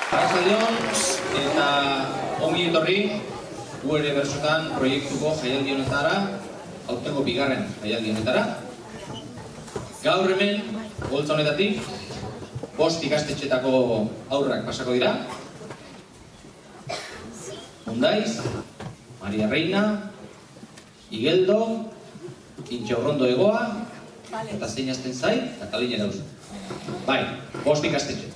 Arratsaldeon eta ongi etorri gu ere bersotan proiektuko jaialdi honetara, aurtengo bigarren jaialdi honetara. Gaur hemen, holtza honetatik, 5 ikastetxetako haurrak pasako dira. Mundaiz, Maria Reina, Igeldo, Intxaurrondo Egoa, eta zein hasten zait, Katalin Erauz. Bai, 5 ikastetxe.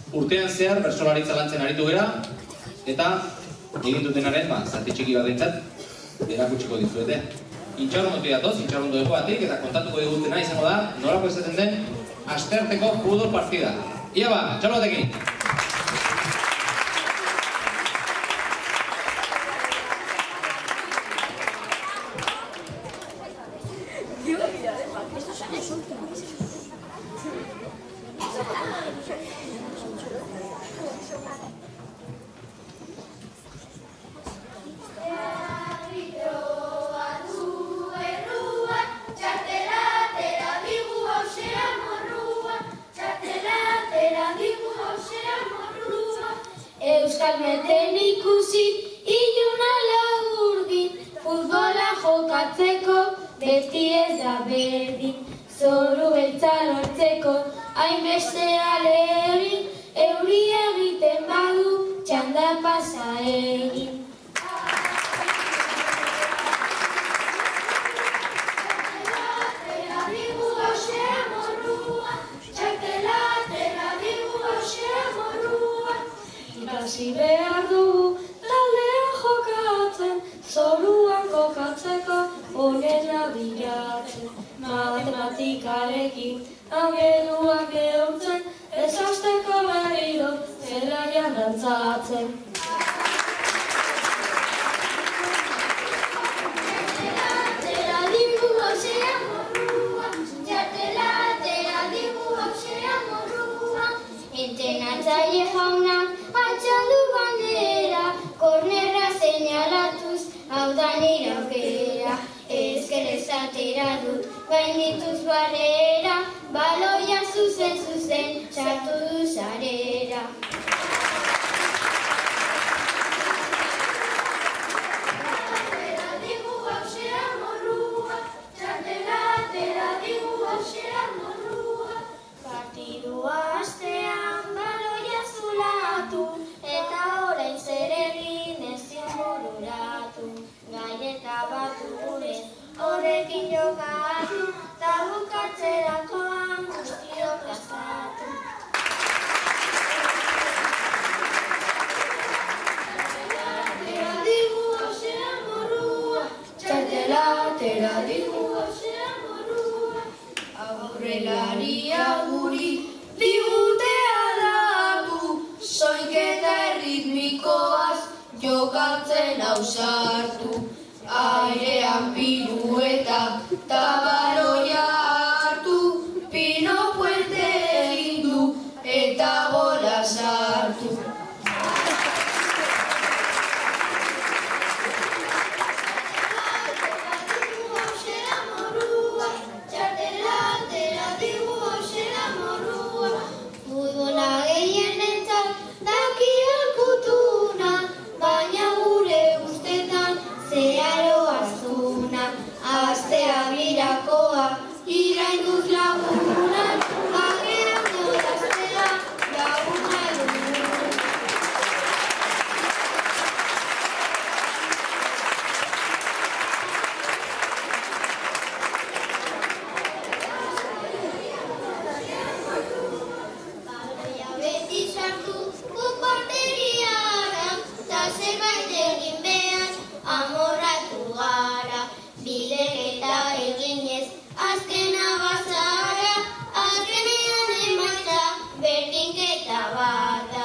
Urtean zehar bertsolaritza lantzen aritu gera, eta egin dutenaren, zati txiki bat dintzat, erakutsiko dizuete. Intxaurrondotik datoz, Intxaurrondo Egoatik, eta kontatuko digutena izango da, nolako izaten den, astearteko futbol partida. Ia ba, txalo batekin! Euskalmeten ikusi, iluna laurdin, futbola jokatzeko, beti ez da berdin. Zoru beltza lortzeko, hainbeste alegin, euri egiten badu, txanda pasa egin. Ikasi behar dugu taldean jokatzen, zoruan kokatzeko onera bilatzen. Matematikarekin angeluak ehuntzen, ez hasteko berriro zelaian dantzatzen. Entrenatzaile jaunak altxaldu bandera, kornerra seinalatuz, hau da nire aukera. Ezkerrez atera dut, gaindituz barrera, baloia zuzen, sartu du sarera. Partidua hastean baloia zulatu, eta orain zer egin ezin bururatu. Gaineta bat gure horrekin jokatu, ta bukatzerakoan guztiok plazatu. Txartela digu hausean morrua, txartela atera digu hausean morrua. Aurrelaria guri digutea datu, soinketa erritmikoaz jokatzen ausartu. Airean pirueta ta baloia hartu, Pino Puente egin du eta gola sartu. Futbola gehienentzat daki alkutuna, baina gure ustetan zeharo azuna. Astea birakoa, irainduz lagunak, agean dodaztea laguna egun. Baloia beti sartu, porteriara, ta zerbait egin behar, amorratu gara. Bilegeta eginez, azkena bazara, azkenean emaitza, berdinketa bat da.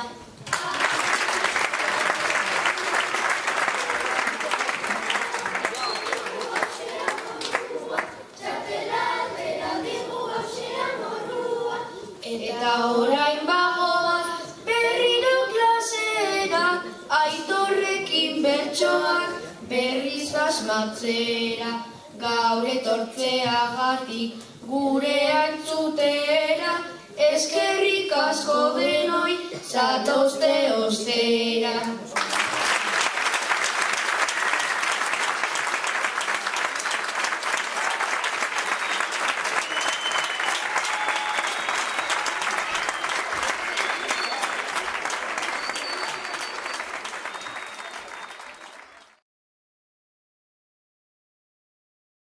Eta orain bagoaz, berriro klasera, Aitorrekin bertsoak berriz basmatzera. Gaur etortzeagatik gure antzutera, eskerrik asko denoi, zatozte ostera.